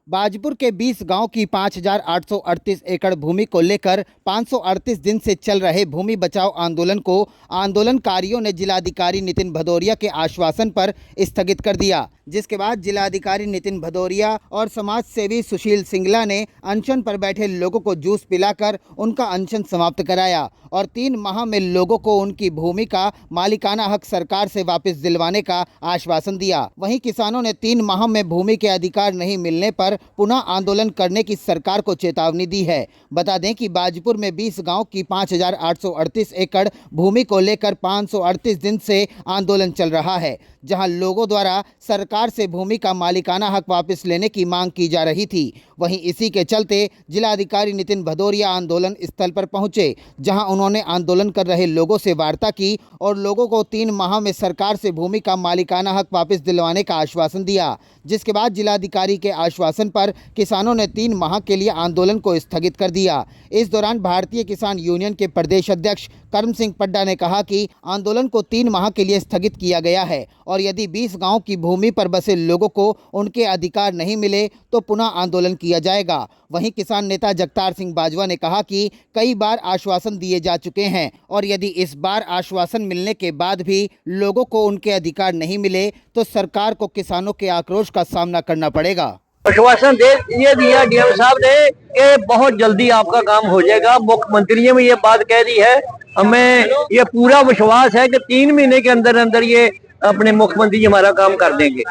बाजपुर के 20 गांव की 5,838 एकड़ भूमि को लेकर 538 दिन से चल रहे भूमि बचाओ आंदोलन को आंदोलनकारियों ने जिलाधिकारी नितिन भदौरिया के आश्वासन पर स्थगित कर दिया, जिसके बाद जिलाधिकारी नितिन भदौरिया और समाज सेवी सुशील सिंगला ने अनशन पर बैठे लोगों को जूस पिलाकर उनका अनशन समाप्त कराया और 3 माह में लोगों को उनकी भूमि का मालिकाना हक सरकार से वापस दिलवाने का आश्वासन दिया। वहीं किसानों ने 3 माह में भूमि के अधिकार नहीं मिलने पर पुनः आंदोलन करने की सरकार को चेतावनी दी है। बता दें कि बाजपुर में 20 गांव की 5,838 एकड़ भूमि को लेकर 538 दिन से आंदोलन चल रहा है, जहां लोगों द्वारा सरकार से भूमि का मालिकाना हक वापस लेने की मांग की जा रही थी। वहीं इसी के चलते जिलाधिकारी नितिन भदौरिया आंदोलन स्थल पर पहुंचे, जहां उन्होंने आंदोलन कर रहे लोगों से वार्ता की और लोगों को 3 माह में सरकार से भूमि का मालिकाना हक वापस दिलवाने का आश्वासन दिया। जिसके बाद जिलाधिकारी के आश्वासन पर किसानों ने 3 माह के लिए आंदोलन को स्थगित कर दिया। इस दौरान भारतीय किसान यूनियन के प्रदेश अध्यक्ष करम सिंह पड्डा ने कहा कि आंदोलन को 3 माह के लिए स्थगित किया गया है और यदि 20 गांव की भूमि पर बसे लोगों को उनके अधिकार नहीं मिले तो पुनः आंदोलन किया जाएगा। वहीं किसान नेता जगतार सिंह बाजवा ने कहा कि कई बार आश्वासन दिए जा चुके हैं और यदि इस बार आश्वासन मिलने के बाद भी लोगों को उनके अधिकार नहीं मिले तो सरकार को किसानों के आक्रोश का सामना करना पड़ेगा। आश्वासन दे ये दिया डीएम साहब ने कि बहुत जल्दी आपका काम हो जाएगा। मुख्यमंत्री ने भी ये बात कह दी है। हमें ये पूरा विश्वास है कि 3 महीने के अंदर अंदर ये अपने मुख्यमंत्री हमारा काम कर देंगे।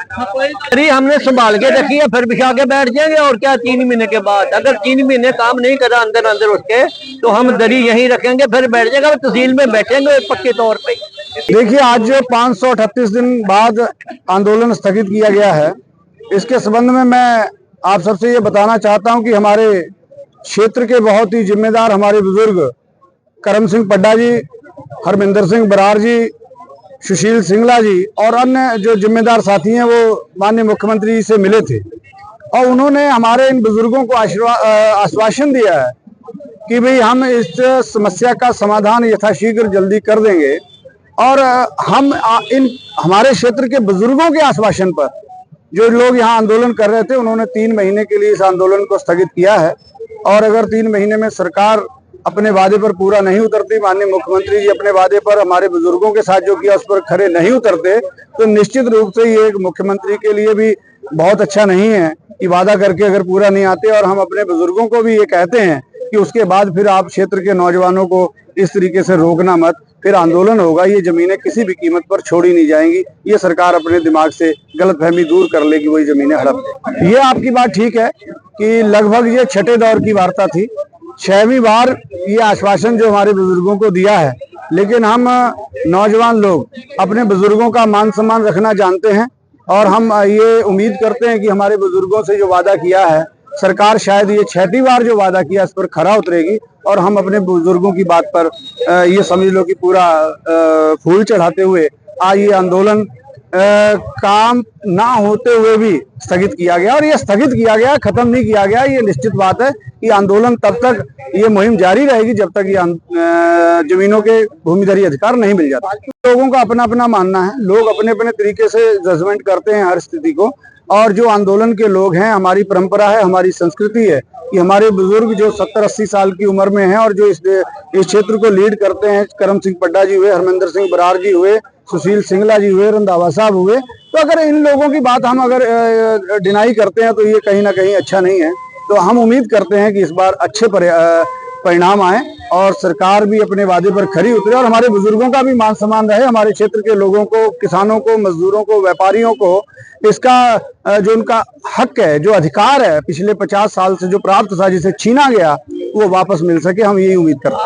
अरे हमने संभाल के रखी है, फिर बिछा के बैठ जाएंगे और क्या 3 महीने के बाद अगर 3 महीने काम नहीं करा अंदर अंदर उसके तो हम दरी यहीं रखेंगे, फिर बैठ जाएगा, तहसील में बैठेंगे पक्के तौर पे। देखिए, आज 538 दिन बाद आंदोलन स्थगित किया गया है। इसके संबंध में मैं आप सबसे ये बताना चाहता हूं कि हमारे क्षेत्र के बहुत ही जिम्मेदार हमारे बुजुर्ग करम सिंह पड्डा जी, हरमिंदर सिंह बरार जी, सुशील सिंगला जी और अन्य जो जिम्मेदार साथी हैं वो माननीय मुख्यमंत्री जी से मिले थे और उन्होंने हमारे इन बुजुर्गों को आश्वासन दिया है कि भाई हम इस समस्या का समाधान यथाशीघ्र जल्दी कर देंगे। और हम इन हमारे क्षेत्र के बुजुर्गों के आश्वासन पर जो लोग यहाँ आंदोलन कर रहे थे उन्होंने 3 महीने के लिए इस आंदोलन को स्थगित किया है और अगर 3 महीने में सरकार अपने वादे पर पूरा नहीं उतरती, माननीय मुख्यमंत्री जी अपने वादे पर हमारे बुजुर्गों के साथ जो किया उस पर खरे नहीं उतरते तो निश्चित रूप से ये एक मुख्यमंत्री के लिए भी बहुत अच्छा नहीं है कि वादा करके अगर पूरा नहीं आते। और हम अपने बुजुर्गों को भी ये कहते हैं कि उसके बाद फिर आप क्षेत्र के नौजवानों को इस तरीके से रोकना मत, फिर आंदोलन होगा, ये जमीनें किसी भी कीमत पर छोड़ी नहीं जाएंगी। ये सरकार अपने दिमाग से गलतफहमी दूर कर लेगी, वही जमीनें हड़प दे। ये आपकी बात ठीक है कि लगभग ये 6ठे दौर की वार्ता थी, 6वीं बार ये आश्वासन जो हमारे बुजुर्गों को दिया है। लेकिन हम नौजवान लोग अपने बुजुर्गों का मान सम्मान रखना जानते हैं और हम ये उम्मीद करते हैं कि हमारे बुजुर्गों से जो वादा किया है सरकार शायद ये 6ठी बार जो वादा किया इस पर खरा उतरेगी और हम अपने बुजुर्गों की बात पर ये समझ लो कि पूरा फूल चढ़ाते हुए आज ये आंदोलन काम ना होते हुए भी स्थगित किया गया। और ये स्थगित किया गया, खत्म नहीं किया गया। ये निश्चित बात है कि आंदोलन तब तक ये मुहिम जारी रहेगी जब तक ये जमीनों के भूमिधरी अधिकार नहीं मिल जाता। लोगों का अपना अपना मानना है, लोग अपने अपने तरीके से जजमेंट करते हैं हर स्थिति को। और जो आंदोलन के लोग हैं, हमारी परंपरा है, हमारी संस्कृति है कि हमारे बुजुर्ग जो 70-80 साल की उम्र में हैं और जो इस क्षेत्र को लीड करते हैं, करम सिंह पड्डा जी हुए, हरमिंदर सिंह बरार जी हुए, सुशील सिंगला जी हुए, रंधावा साहब हुए, तो अगर इन लोगों की बात हम अगर डिनाई करते हैं तो ये कहीं ना कहीं अच्छा नहीं है। तो हम उम्मीद करते हैं कि इस बार अच्छे परिणाम आए और सरकार भी अपने वादे पर खरी उतरे और हमारे बुजुर्गों का भी मान सम्मान रहे। हमारे क्षेत्र के लोगों को, किसानों को, मजदूरों को, व्यापारियों को इसका जो उनका हक है, जो अधिकार है पिछले 50 साल से जो प्राप्त था, जिसे छीना गया, वो वापस मिल सके, हम यही उम्मीद करते हैं।